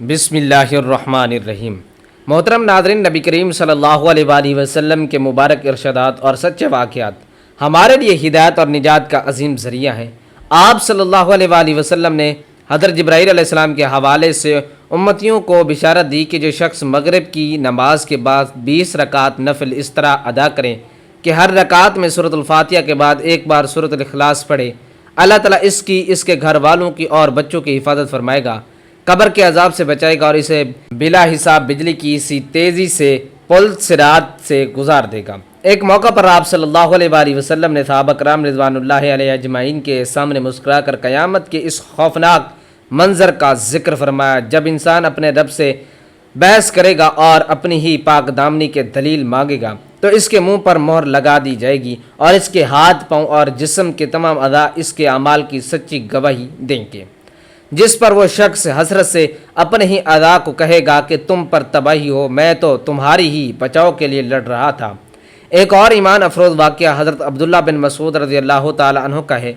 بسم اللہ الرحمن الرحیم۔ محترم ناظرین، نبی کریم صلی اللہ علیہ وآلہ وسلم کے مبارک ارشادات اور سچے واقعات ہمارے لیے ہدایت اور نجات کا عظیم ذریعہ ہیں۔ آپ صلی اللہ علیہ وآلہ وسلم نے حضرت جبرائیل علیہ السلام کے حوالے سے امتیوں کو بشارت دی کہ جو شخص مغرب کی نماز کے بعد 20 رکعت نفل اس طرح ادا کریں کہ ہر رکعت میں سورۃ الفاتحہ کے بعد ایک بار سورۃ الاخلاص پڑھے، اللہ تعالیٰ اس کے گھر والوں کی اور بچوں کی حفاظت فرمائے گا، قبر کے عذاب سے بچائے گا اور اسے بلا حساب بجلی کی سی تیزی سے پل صراط سے گزار دے گا۔ ایک موقع پر آپ صلی اللہ علیہ وآلہ وسلم نے صحابہ کرام رضوان اللہ علیہ اجمعین کے سامنے مسکرا کر قیامت کے اس خوفناک منظر کا ذکر فرمایا جب انسان اپنے رب سے بحث کرے گا اور اپنی ہی پاک دامنی کے دلیل مانگے گا تو اس کے منہ پر مہر لگا دی جائے گی اور اس کے ہاتھ پاؤں اور جسم کے تمام اعضاء اس کے اعمال کی سچی گواہی دیں گے، جس پر وہ شخص حسرت سے اپنے ہی اعضاء کو کہے گا کہ تم پر تباہی ہو، میں تو تمہاری ہی بچاؤ کے لیے لڑ رہا تھا۔ ایک اور ایمان افروز واقعہ حضرت عبداللہ بن مسعود رضی اللہ تعالی عنہ کا ہے۔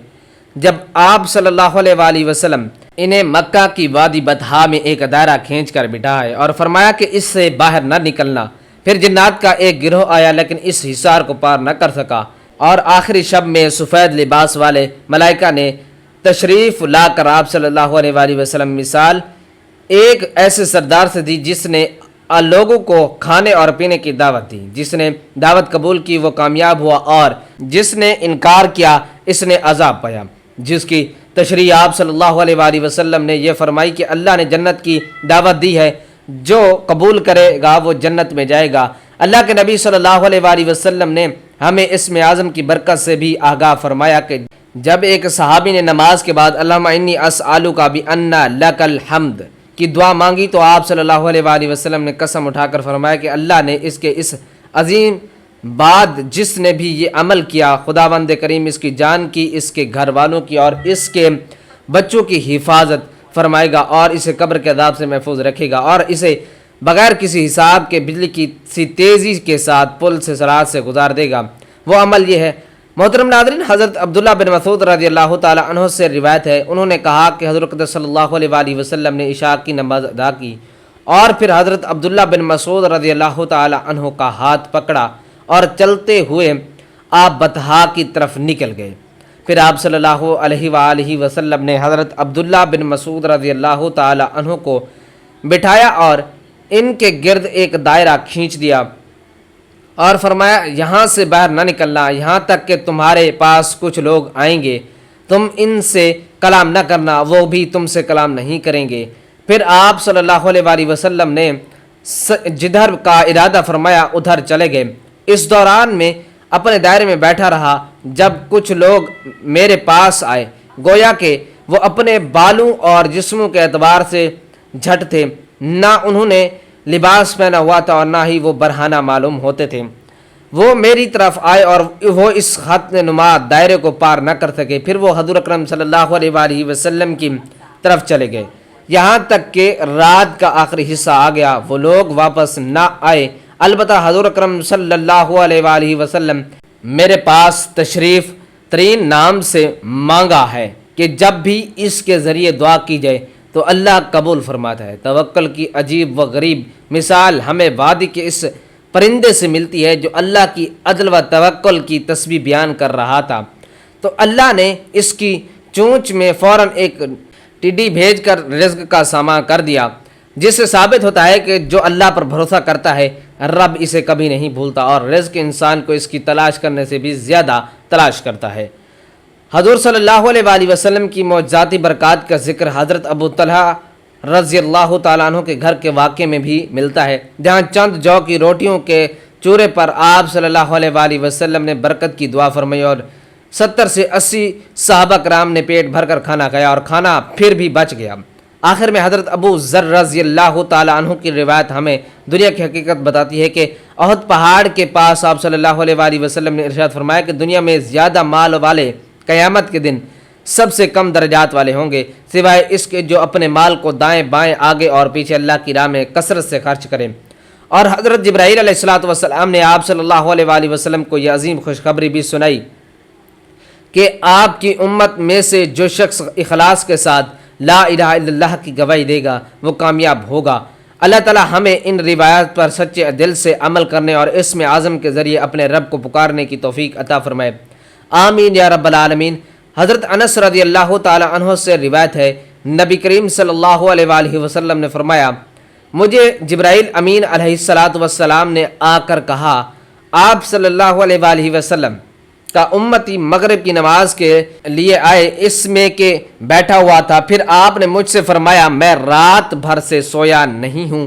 جب آپ صلی اللہ علیہ وآلہ وسلم انہیں مکہ کی وادی بطحا میں ایک دائرہ کھینچ کر بٹھائے اور فرمایا کہ اس سے باہر نہ نکلنا، پھر جنات کا ایک گروہ آیا لیکن اس حصار کو پار نہ کر سکا، اور آخری شب میں سفید لباس والے ملائکہ نے تشریف لا کر آپ صلی اللہ علیہ وآلہ وسلم مثال ایک ایسے سردار سے دی جس نے لوگوں کو کھانے اور پینے کی دعوت دی، جس نے دعوت قبول کی وہ کامیاب ہوا اور جس نے انکار کیا اس نے عذاب پایا، جس کی تشریح آپ صلی اللہ علیہ وآلہ وسلم نے یہ فرمائی کہ اللہ نے جنت کی دعوت دی ہے، جو قبول کرے گا وہ جنت میں جائے گا۔ اللہ کے نبی صلی اللہ علیہ وآلہ وسلم نے ہمیں اسم اعظم کی برکت سے بھی آگاہ فرمایا کہ جب ایک صحابی نے نماز کے بعد اللہم انی اسألک بأن لک الحمد کی دعا مانگی تو آپ صلی اللہ علیہ وآلہ وسلم نے قسم اٹھا کر فرمایا کہ اللہ نے اس عظیم بعد جس نے بھی یہ عمل کیا، خداوند کریم اس کی جان کی، اس کے گھر والوں کی اور اس کے بچوں کی حفاظت فرمائے گا اور اسے قبر کے عذاب سے محفوظ رکھے گا اور اسے بغیر کسی حساب کے بجلی کی سی تیزی کے ساتھ پل سے صراط سے گزار دے گا۔ وہ عمل یہ ہے۔ محترم ناظرین، حضرت عبداللہ بن مسعود رضی اللہ تعالی عنہ سے روایت ہے، انہوں نے کہا کہ حضرت صلی اللہ علیہ وآلہ وسلم نے عشاء کی نماز ادا کی اور پھر حضرت عبداللہ بن مسعود رضی اللہ تعالی عنہ کا ہاتھ پکڑا اور چلتے ہوئے آپ بطحا کی طرف نکل گئے۔ پھر آپ صلی اللہ علیہ وآلہ وسلم نے حضرت عبداللہ بن مسعود رضی اللہ تعالی عنہ کو بٹھایا اور ان کے گرد ایک دائرہ کھینچ دیا اور فرمایا یہاں سے باہر نہ نکلنا یہاں تک کہ تمہارے پاس کچھ لوگ آئیں گے، تم ان سے کلام نہ کرنا، وہ بھی تم سے کلام نہیں کریں گے۔ پھر آپ صلی اللہ علیہ وآلہ وسلم نے جدھر کا ارادہ فرمایا ادھر چلے گئے۔ اس دوران میں اپنے دائرے میں بیٹھا رہا جب کچھ لوگ میرے پاس آئے، گویا کہ وہ اپنے بالوں اور جسموں کے اعتبار سے جھٹ تھے، نہ انہوں نے لباس پہنا ہوا تھا اور نہ ہی وہ برہنہ معلوم ہوتے تھے۔ وہ میری طرف آئے اور وہ اس خط نما دائرے کو پار نہ کر سکے، پھر وہ حضور اکرم صلی اللہ علیہ وآلہ وسلم کی طرف چلے گئے یہاں تک کہ رات کا آخری حصہ آ گیا۔ وہ لوگ واپس نہ آئے، البتہ حضور اکرم صلی اللہ علیہ وآلہ وسلم میرے پاس تشریف ترین نام سے مانگا ہے کہ جب بھی اس کے ذریعے دعا کی جائے تو اللہ قبول فرماتا ہے۔ توکل کی عجیب و غریب مثال ہمیں وادی کے اس پرندے سے ملتی ہے جو اللہ کی عدل و توکل کی تسبیح بیان کر رہا تھا، تو اللہ نے اس کی چونچ میں فوراً ایک ٹڈی بھیج کر رزق کا سامان کر دیا، جس سے ثابت ہوتا ہے کہ جو اللہ پر بھروسہ کرتا ہے رب اسے کبھی نہیں بھولتا اور رزق انسان کو اس کی تلاش کرنے سے بھی زیادہ تلاش کرتا ہے۔ حضور صلی اللہ علیہ وآلہ وسلم کی معجزاتی برکات کا ذکر حضرت ابو طلحہ رضی اللہ تعالیٰ عنہ کے گھر کے واقعے میں بھی ملتا ہے، جہاں چند جو کی روٹیوں کے چورے پر آپ صلی اللہ علیہ وآلہ وسلم نے برکت کی دعا فرمائی اور 70 سے 80 صحابہ کرام نے پیٹ بھر کر کھانا کھایا اور کھانا پھر بھی بچ گیا۔ آخر میں حضرت ابو ذر رضی اللہ تعالیٰ عنہ کی روایت ہمیں دنیا کی حقیقت بتاتی ہے کہ احد پہاڑ کے پاس آپ صلی اللہ علیہ وآلہ وسلم نے ارشاد فرمایا کہ دنیا میں زیادہ مال والے قیامت کے دن سب سے کم درجات والے ہوں گے، سوائے اس کے جو اپنے مال کو دائیں بائیں آگے اور پیچھے اللہ کی راہ میں کثرت سے خرچ کریں۔ اور حضرت جبرائیل علیہ السلام نے آپ صلی اللہ علیہ وآلہ وسلم کو یہ عظیم خوشخبری بھی سنائی کہ آپ کی امت میں سے جو شخص اخلاص کے ساتھ لا الہ الا اللہ کی گواہی دے گا وہ کامیاب ہوگا۔ اللہ تعالی ہمیں ان روایات پر سچے دل سے عمل کرنے اور اسم اعظم کے ذریعے اپنے رب کو پکارنے کی توفیق عطا فرمائے، آمین یا رب العالمین۔ حضرت انس رضی اللہ تعالی عنہ سے روایت ہے، نبی کریم صلی اللہ علیہ وآلہ وسلم نے فرمایا، مجھے جبرائیل امین علیہ السلام نے آ کر کہا، آپ صلی اللہ علیہ وآلہ وسلم کا امتی مغرب کی نماز کے لیے آئے، اس میں کہ بیٹھا ہوا تھا، پھر آپ نے مجھ سے فرمایا میں رات بھر سے سویا نہیں ہوں۔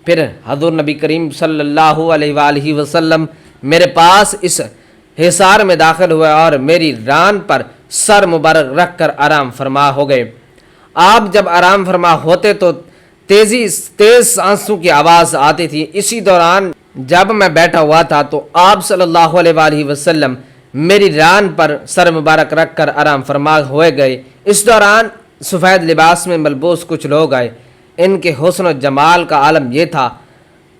پھر حضور نبی کریم صلی اللہ علیہ وآلہ وسلم میرے پاس اس حصار میں داخل ہوئے اور میری ران پر سر مبارک رکھ کر آرام فرما ہو گئے۔ آپ جب آرام فرما ہوتے تو تیز سانسوں کی آواز آتی تھی۔ اسی دوران جب میں بیٹھا ہوا تھا تو آپ صلی اللہ علیہ وآلہ وسلم میری ران پر سر مبارک رکھ کر آرام فرما ہوئے گئے۔ اس دوران سفید لباس میں ملبوس کچھ لوگ آئے، ان کے حسن و جمال کا عالم یہ تھا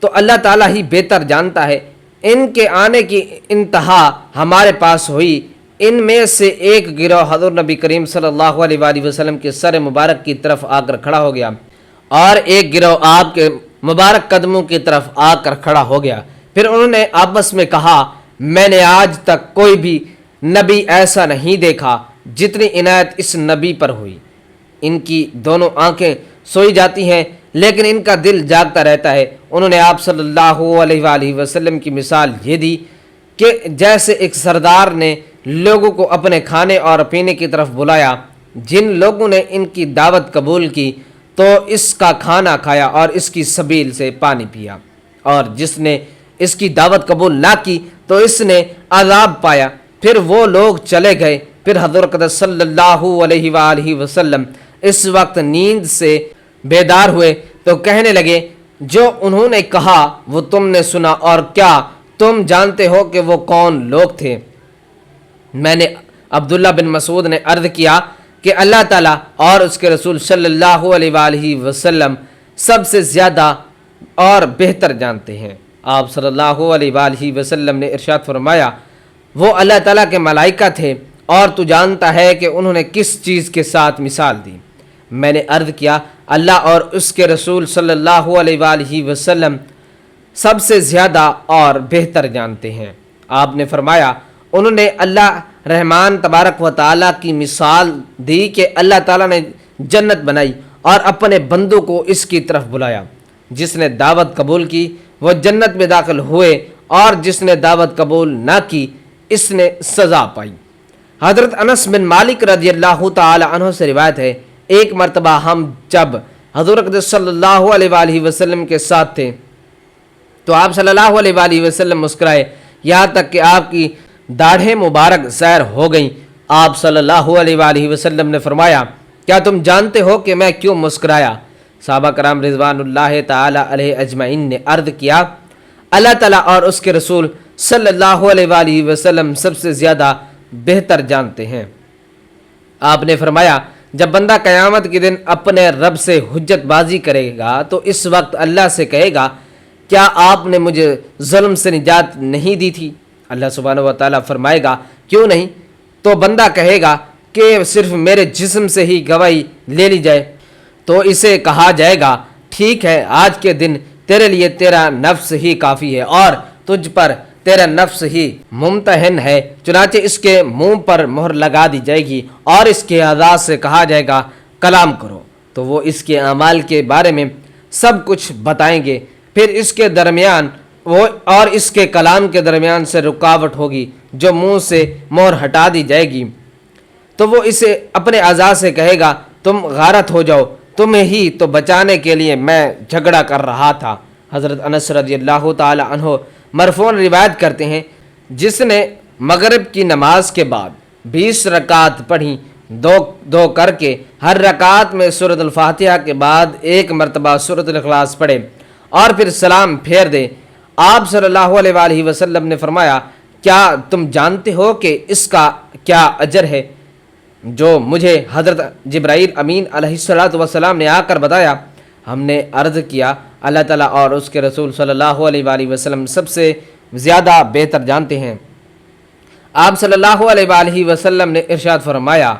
تو اللہ تعالیٰ ہی بہتر جانتا ہے۔ ان کے آنے کی انتہا ہمارے پاس ہوئی۔ ان میں سے ایک گروہ حضور نبی کریم صلی اللہ علیہ وآلہ وسلم کے سر مبارک کی طرف آ کر کھڑا ہو گیا اور ایک گروہ آپ کے مبارک قدموں کی طرف آ کر کھڑا ہو گیا۔ پھر انہوں نے آپس میں کہا، میں نے آج تک کوئی بھی نبی ایسا نہیں دیکھا جتنی عنایت اس نبی پر ہوئی۔ ان کی دونوں آنکھیں سوئی جاتی ہیں لیکن ان کا دل جاگتا رہتا ہے۔ انہوں نے آپ صلی اللہ علیہ وآلہ وسلم کی مثال یہ دی کہ جیسے ایک سردار نے لوگوں کو اپنے کھانے اور پینے کی طرف بلایا، جن لوگوں نے ان کی دعوت قبول کی تو اس کا کھانا کھایا اور اس کی سبیل سے پانی پیا، اور جس نے اس کی دعوت قبول نہ کی تو اس نے عذاب پایا۔ پھر وہ لوگ چلے گئے۔ پھر حضرت صلی اللہ علیہ وآلہ وسلم اس وقت نیند سے بیدار ہوئے تو کہنے لگے، جو انہوں نے کہا وہ تم نے سنا، اور کیا تم جانتے ہو کہ وہ کون لوگ تھے؟ میں نے عبداللہ بن مسعود نے عرض کیا کہ اللہ تعالیٰ اور اس کے رسول صلی اللہ علیہ وآلہ وسلم سب سے زیادہ اور بہتر جانتے ہیں۔ آپ صلی اللہ علیہ وآلہ وسلم نے ارشاد فرمایا، وہ اللہ تعالیٰ کے ملائکہ تھے اور تو جانتا ہے کہ انہوں نے کس چیز کے ساتھ مثال دی؟ میں نے عرض کیا، اللہ اور اس کے رسول صلی اللہ علیہ وآلہ وسلم سب سے زیادہ اور بہتر جانتے ہیں۔ آپ نے فرمایا، انہوں نے اللہ رحمان تبارک و تعالیٰ کی مثال دی کہ اللہ تعالیٰ نے جنت بنائی اور اپنے بندوں کو اس کی طرف بلایا۔ جس نے دعوت قبول کی وہ جنت میں داخل ہوئے اور جس نے دعوت قبول نہ کی اس نے سزا پائی۔ حضرت انس بن مالک رضی اللہ تعالی عنہ سے روایت ہے، ایک مرتبہ ہم جب حضور اقدس صلی اللہ علیہ وآلہ وسلم کے ساتھ تھے تو آپ صلی اللہ علیہ وآلہ وسلم مسکرائے یہاں تک کہ آپ کی داڑھیں مبارک ظاہر ہو گئیں۔ آپ صلی اللہ علیہ وآلہ وسلم نے فرمایا، کیا تم جانتے ہو کہ میں کیوں مسکرایا؟ صحابہ کرام رضوان اللہ تعالی علیہ اجمعین نے عرض کیا، اللہ تعالیٰ اور اس کے رسول صلی اللہ علیہ وآلہ وسلم سب سے زیادہ بہتر جانتے ہیں۔ آپ نے فرمایا، جب بندہ قیامت کے دن اپنے رب سے حجت بازی کرے گا تو اس وقت اللہ سے کہے گا، کیا آپ نے مجھے ظلم سے نجات نہیں دی تھی؟ اللہ سبحانہ و تعالیٰ فرمائے گا، کیوں نہیں؟ تو بندہ کہے گا کہ صرف میرے جسم سے ہی گواہی لے لی جائے۔ تو اسے کہا جائے گا، ٹھیک ہے، آج کے دن تیرے لیے تیرا نفس ہی کافی ہے اور تجھ پر تیرا نفس ہی ممتحن ہے۔ چنانچہ اس کے منہ پر مہر لگا دی جائے گی اور اس کے اعضاء سے کہا جائے گا، کلام کرو، تو وہ اس کے اعمال کے بارے میں سب کچھ بتائیں گے۔ پھر اس کے درمیان اور اس کے کلام کے درمیان سے رکاوٹ ہوگی جو منہ سے مہر ہٹا دی جائے گی، تو وہ اسے اپنے اعضاء سے کہے گا، تم غارت ہو جاؤ، تمہیں ہی تو بچانے کے لیے میں جھگڑا کر رہا تھا۔ حضرت انس رضی اللہ تعالی عنہ مرفوعاً روایت کرتے ہیں، جس نے مغرب کی نماز کے بعد 20 رکعت پڑھی، دو کر کے، ہر رکعت میں سورۃ الفاتحہ کے بعد ایک مرتبہ سورۃ الاخلاص پڑھے اور پھر سلام پھیر دے۔ آپ صلی اللہ علیہ وآلہ وسلم نے فرمایا، کیا تم جانتے ہو کہ اس کا کیا اجر ہے؟ جو مجھے حضرت جبرائیل امین علیہ السلام نے آ کر بتایا۔ ہم نے عرض کیا، اللہ تعالیٰ اور اس کے رسول صلی اللہ علیہ وآلہ وسلم سب سے زیادہ بہتر جانتے ہیں۔ آپ صلی اللہ علیہ وآلہ وسلم نے ارشاد فرمایا،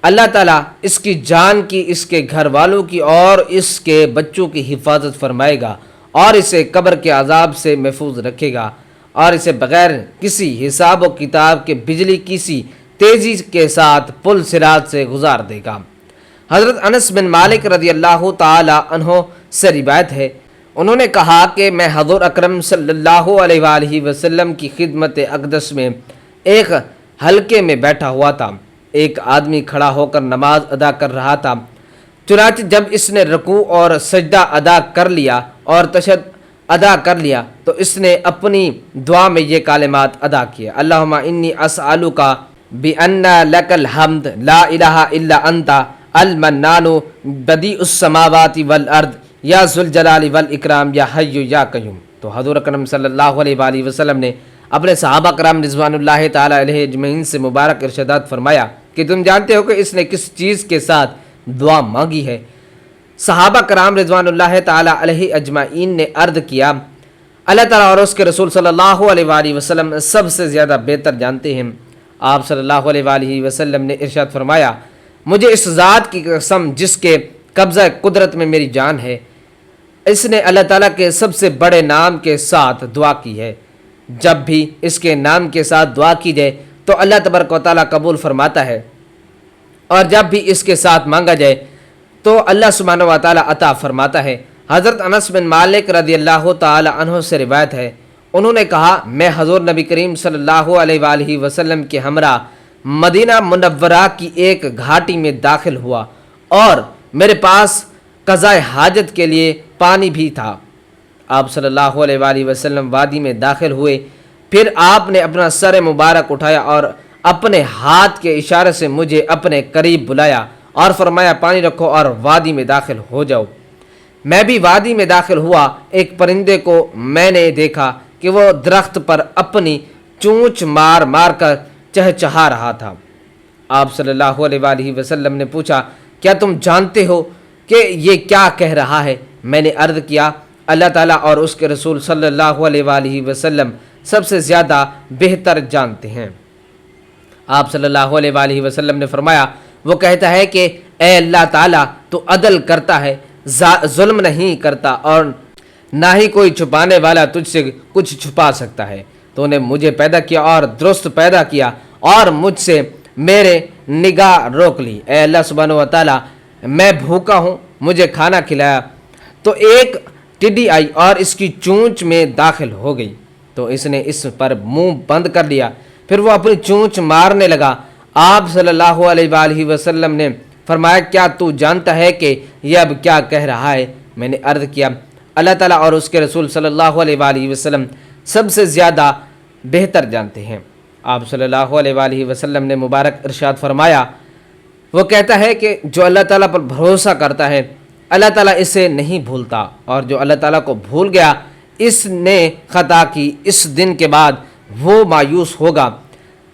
اللہ تعالیٰ اس کی جان کی، اس کے گھر والوں کی اور اس کے بچوں کی حفاظت فرمائے گا اور اسے قبر کے عذاب سے محفوظ رکھے گا اور اسے بغیر کسی حساب و کتاب کے بجلی کسی تیزی کے ساتھ پل صراط سے گزار دے گا۔ حضرت انس بن مالک رضی اللہ تعالی عنہ سے روایت ہے، انہوں نے کہا کہ میں حضور اکرم صلی اللہ علیہ وآلہ وسلم کی خدمت اقدس میں ایک حلقے میں بیٹھا ہوا تھا۔ ایک آدمی کھڑا ہو کر نماز ادا کر رہا تھا، چنانچہ جب اس نے رکوع اور سجدہ ادا کر لیا اور تشہد ادا کر لیا تو اس نے اپنی دعا میں یہ کلمات ادا کیے، اللہم انی اسألک بأن لک الحمد لا الہ الا انت المنان بدیع السماوات والارض یا ذوالجلال والاکرام یا حی یا قیوم۔ تو حضور اکرم صلی اللہ علیہ وآلہ وسلم نے اپنے صحابہ کرام رضوان اللہ تعالی علیہ اجمعین سے مبارک ارشادات فرمایا کہ تم جانتے ہو کہ اس نے کس چیز کے ساتھ دعا مانگی ہے؟ صحابہ کرام رضوان اللہ تعالی علیہ اجمعین نے عرض کیا، اللہ تعالیٰ اور اس کے رسول صلی اللہ علیہ وآلہ وسلم سب سے زیادہ بہتر جانتے ہیں۔ آپ صلی اللہ علیہ وآلہ وسلم نے ارشاد فرمایا، مجھے اس ذات کی قسم جس کے قبضہ قدرت میں میری جان ہے، اس نے اللہ تعالیٰ کے سب سے بڑے نام کے ساتھ دعا کی ہے۔ جب بھی اس کے نام کے ساتھ دعا کی جائے تو اللہ تبارک و تعالیٰ قبول فرماتا ہے، اور جب بھی اس کے ساتھ مانگا جائے تو اللہ سبحانہ و تعالیٰ عطا فرماتا ہے۔ حضرت انس بن مالک رضی اللہ تعالی عنہ سے روایت ہے، انہوں نے کہا میں حضور نبی کریم صلی اللہ علیہ وآلہ وسلم کے ہمراہ مدینہ منورہ کی ایک گھاٹی میں داخل ہوا اور میرے پاس قضاء حاجت کے لیے پانی بھی تھا۔ آپ صلی اللہ علیہ وآلہ وسلم وادی میں داخل ہوئے، پھر آپ نے اپنا سر مبارک اٹھایا اور اپنے ہاتھ کے اشارے سے مجھے اپنے قریب بلایا اور فرمایا پانی رکھو اور وادی میں داخل ہو جاؤ۔ میں بھی وادی میں داخل ہوا، ایک پرندے کو میں نے دیکھا کہ وہ درخت پر اپنی چونچ مار مار کر چہچہا رہا تھا۔ آپ صلی اللہ علیہ وآلہ وسلم نے پوچھا کیا تم جانتے ہو کہ یہ کیا کہہ رہا ہے؟ میں نے عرض کیا اللہ تعالیٰ اور اس کے رسول صلی اللہ علیہ وآلہ وسلم سب سے زیادہ بہتر جانتے ہیں۔ آپ صلی اللہ علیہ وآلہ وسلم نے فرمایا وہ کہتا ہے کہ اے اللہ تعالیٰ تو عدل کرتا ہے، ظلم نہیں کرتا اور نہ ہی کوئی چھپانے والا تجھ سے کچھ چھپا سکتا ہے۔ تو نے مجھے پیدا کیا اور درست پیدا کیا اور مجھ سے میرے نگاہ روک لی۔ اے اللہ سبحانہ و تعالیٰ میں بھوکا ہوں، مجھے کھانا کھلایا۔ تو ایک ٹڈی آئی اور اس کی چونچ میں داخل ہو گئی، تو اس نے اس پر منہ بند کر لیا، پھر وہ اپنی چونچ مارنے لگا۔ آپ صلی اللہ علیہ وآلہ وسلم نے فرمایا کیا تو جانتا ہے کہ یہ اب کیا کہہ رہا ہے؟ میں نے عرض کیا اللہ تعالیٰ اور اس کے رسول صلی اللہ علیہ وآلہ وسلم سب سے زیادہ بہتر جانتے ہیں۔ آپ صلی اللہ علیہ وآلہ وسلم نے مبارک ارشاد فرمایا وہ کہتا ہے کہ جو اللہ تعالیٰ پر بھروسہ کرتا ہے اللہ تعالیٰ اسے نہیں بھولتا، اور جو اللہ تعالیٰ کو بھول گیا اس نے خطا کی، اس دن کے بعد وہ مایوس ہوگا۔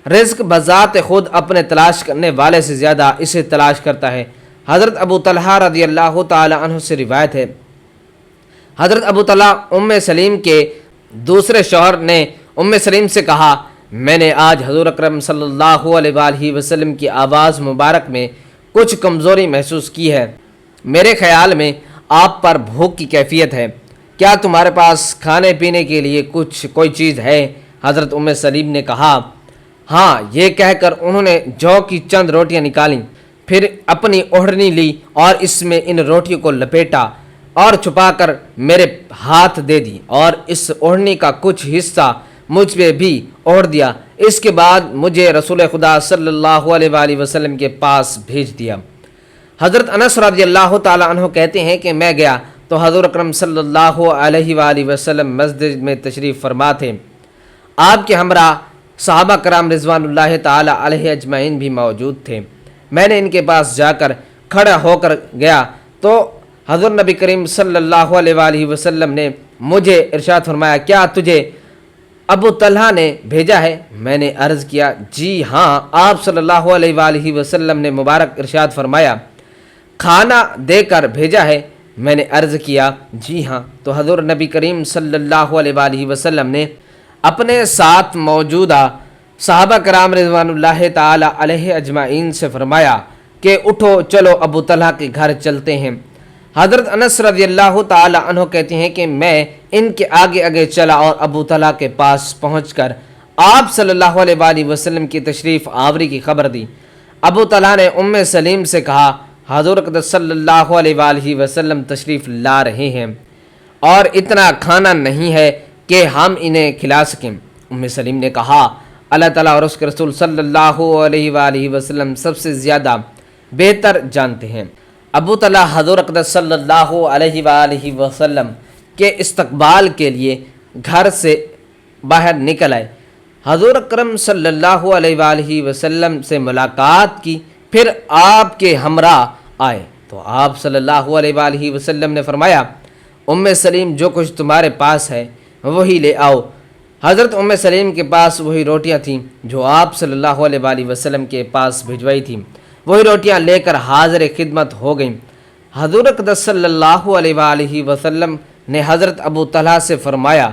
رزق بذات خود اپنے تلاش کرنے والے سے زیادہ اسے تلاش کرتا ہے۔ حضرت ابو طلحہ رضی اللہ تعالی عنہ سے روایت ہے، حضرت ابو طلحہ ام سلیم کے دوسرے شوہر نے ام سلیم سے کہا میں نے آج حضور اکرم صلی اللہ علیہ وآلہ وسلم کی آواز مبارک میں کچھ کمزوری محسوس کی ہے، میرے خیال میں آپ پر بھوک کی کیفیت ہے، کیا تمہارے پاس کھانے پینے کے لیے کوئی چیز ہے؟ حضرت ام سلیم نے کہا ہاں۔ یہ کہہ کر انہوں نے جو کی چند روٹیاں نکالیں، پھر اپنی اوڑھنی لی اور اس میں ان روٹیوں کو لپیٹا اور چھپا کر میرے ہاتھ دے دی اور اس اوڑھنی کا کچھ حصہ مجھ پہ بھی اوڑھ دیا۔ اس کے بعد مجھے رسول خدا صلی اللہ علیہ وآلہ وسلم کے پاس بھیج دیا۔ حضرت انس رضی اللہ تعالی عنہ کہتے ہیں کہ میں گیا تو حضور اکرم صلی اللہ علیہ وآلہ وسلم مسجد میں تشریف فرما تھے، آپ کے ہمراہ صحابہ کرام رضوان اللہ تعالی علیہ اجمعین بھی موجود تھے۔ میں نے ان کے پاس جا کر کھڑا ہو کر گیا تو حضور نبی کریم صلی اللہ علیہ وآلہ وسلم نے مجھے ارشاد فرمایا کیا تجھے ابو طلحہ نے بھیجا ہے؟ میں نے عرض کیا جی ہاں۔ آپ صلی اللہ علیہ وآلہ وسلم نے مبارک ارشاد فرمایا کھانا دے کر بھیجا ہے؟ میں نے عرض کیا جی ہاں۔ تو حضور نبی کریم صلی اللہ علیہ وآلہ وسلم نے اپنے ساتھ موجودہ صحابہ کرام رضوان اللہ تعالی علیہ اجمعین سے فرمایا کہ اٹھو چلو ابو طلحہ کے گھر چلتے ہیں۔ حضرت انس رضی اللہ تعالی عنہ کہتے ہیں کہ میں ان کے آگے آگے چلا اور ابو طلحہ کے پاس پہنچ کر آپ صلی اللہ علیہ وآلہ وسلم کی تشریف آوری کی خبر دی۔ ابو طلحہ نے ام سلیم سے کہا حضور اقدس صلی اللہ علیہ وآلہ وسلم تشریف لا رہے ہیں اور اتنا کھانا نہیں ہے کہ ہم انہیں کھلا سکیں۔ ام سلیم نے کہا اللہ تعالیٰ اور اس کے رسول صلی اللہ علیہ وآلہ وسلم سب سے زیادہ بہتر جانتے ہیں۔ ابو طلحہ حضور اقدس صلی اللہ علیہ وآلہ وسلم کے استقبال کے لیے گھر سے باہر نکل آئے، حضور اکرم صلی اللہ علیہ وآلہ وسلم سے ملاقات کی، پھر آپ کے ہمراہ آئے تو آپ صلی اللہ علیہ وآلہ وسلم نے فرمایا ام سلیم جو کچھ تمہارے پاس ہے وہی لے آؤ۔ حضرت ام سلیم کے پاس وہی روٹیاں تھیں جو آپ صلی اللہ علیہ وآلہ وسلم کے پاس بھجوائی تھیں، وہی روٹیاں لے کر حاضر خدمت ہو گئیں۔ حضور اقدس صلی اللہ علیہ وآلہ وسلم نے حضرت ابو طلحہ سے فرمایا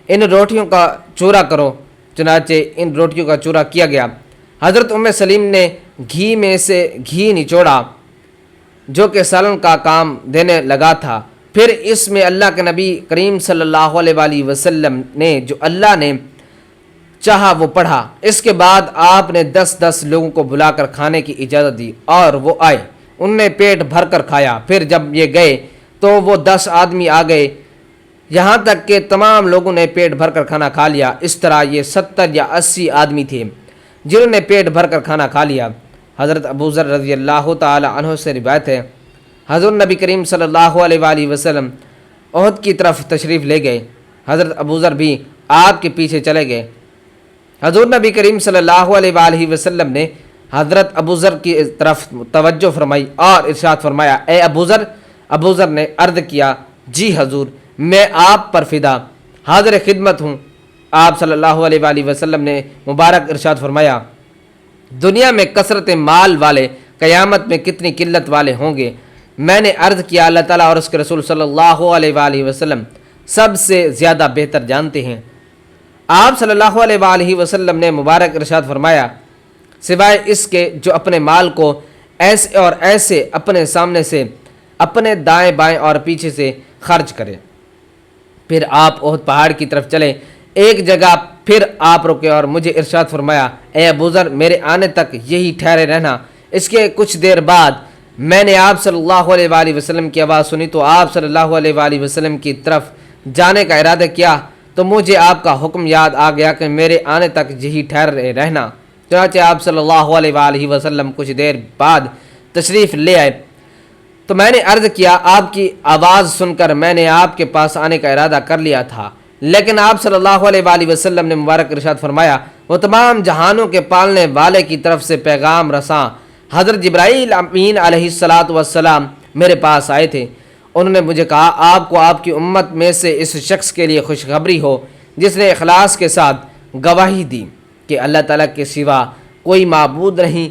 ان روٹیوں کا چورا کرو، چنانچہ ان روٹیوں کا چورا کیا گیا۔ حضرت ام سلیم نے گھی میں سے گھی نچوڑا جو کہ سالن کا کام دینے لگا تھا، پھر اس میں اللہ کے نبی کریم صلی اللہ علیہ وآلہ وسلم نے جو اللہ نے چاہا وہ پڑھا۔ اس کے بعد آپ نے 10 لوگوں کو بلا کر کھانے کی اجازت دی اور وہ آئے، ان نے پیٹ بھر کر کھایا۔ پھر جب یہ گئے تو وہ 10 آدمی آ گئے، یہاں تک کہ تمام لوگوں نے پیٹ بھر کر کھانا کھا لیا۔ اس طرح یہ 70 یا 80 آدمی تھے جنہوں نے پیٹ بھر کر کھانا کھا لیا۔ حضرت ابو ذر رضی اللہ تعالی عنہ سے روایت ہے حضور نبی کریم صلی اللہ علیہ وآلہ وسلم احد کی طرف تشریف لے گئے، حضرت ابو ذر بھی آپ کے پیچھے چلے گئے۔ حضور نبی کریم صلی اللہ علیہ وآلہ وسلم نے حضرت ابو ذر کی طرف توجہ فرمائی اور ارشاد فرمایا اے ابو ذر۔ ابو ذر نے عرض کیا جی حضور میں آپ پر فدا حاضر خدمت ہوں۔ آپ صلی اللہ علیہ وآلہ وسلم نے مبارک ارشاد فرمایا دنیا میں کثرت مال والے قیامت میں کتنی قلت والے ہوں گے۔ میں نے عرض کیا اللہ تعالیٰ اور اس کے رسول صلی اللہ علیہ وآلہ وسلم سب سے زیادہ بہتر جانتے ہیں۔ آپ صلی اللہ علیہ وآلہ وسلم نے مبارک ارشاد فرمایا سوائے اس کے جو اپنے مال کو ایسے اور ایسے اپنے سامنے سے، اپنے دائیں بائیں اور پیچھے سے خرچ کرے۔ پھر آپ احد پہاڑ کی طرف چلے، ایک جگہ پھر آپ رکے اور مجھے ارشاد فرمایا اے ابو ذر میرے آنے تک یہی ٹھہرے رہنا۔ اس کے کچھ دیر بعد میں نے آپ صلی اللہ علیہ وآلہ وسلم کی آواز سنی تو آپ صلی اللہ علیہ وآلہ وسلم کی طرف جانے کا ارادہ کیا تو مجھے آپ کا حکم یاد آ گیا کہ میرے آنے تک یہی ٹھہرے رہنا۔ چنانچہ آپ صلی اللہ علیہ وآلہ وسلم کچھ دیر بعد تشریف لے آئے تو میں نے عرض کیا آپ کی آواز سن کر میں نے آپ کے پاس آنے کا ارادہ کر لیا تھا، لیکن آپ صلی اللہ علیہ وآلہ وسلم نے مبارک ارشاد فرمایا وہ تمام جہانوں کے پالنے والے کی طرف سے پیغام رساں حضرت جبرائیل امین علیہ السلام میرے پاس آئے تھے۔ انہوں نے مجھے کہا آپ کو آپ کی امت میں سے اس شخص کے لیے خوشخبری ہو جس نے اخلاص کے ساتھ گواہی دی کہ اللہ تعالیٰ کے سوا کوئی معبود نہیں۔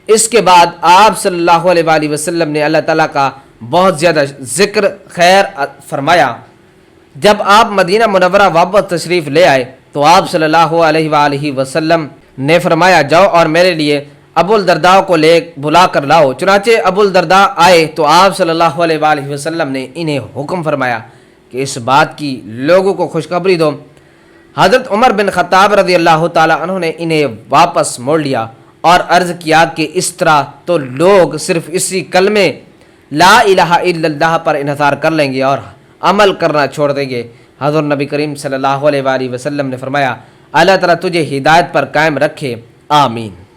اس کے بعد آپ صلی اللہ علیہ وآلہ وسلم نے اللہ تعالیٰ کا بہت زیادہ ذکر خیر فرمایا۔ جب آپ مدینہ منورہ واپس تشریف لے آئے تو آپ صلی اللہ علیہ وآلہ وسلم نے فرمایا جاؤ اور میرے لیے ابو الدرداء کو بلا کر لاؤ۔ چنانچہ ابو الدرداء آئے تو آپ صلی اللہ علیہ وآلہ وسلم نے انہیں حکم فرمایا کہ اس بات کی لوگوں کو خوشخبری دو۔ حضرت عمر بن خطاب رضی اللہ تعالی عنہ نے انہیں واپس موڑ لیا اور عرض کیا کہ اس طرح تو لوگ صرف اسی کلمے لا الہ الا اللہ پر انحصار کر لیں گے اور عمل کرنا چھوڑ دیں گے۔ حضرت نبی کریم صلی اللہ علیہ وآلہ وسلم نے فرمایا اللہ تعالیٰ تجھے ہدایت پر قائم رکھے، آمین۔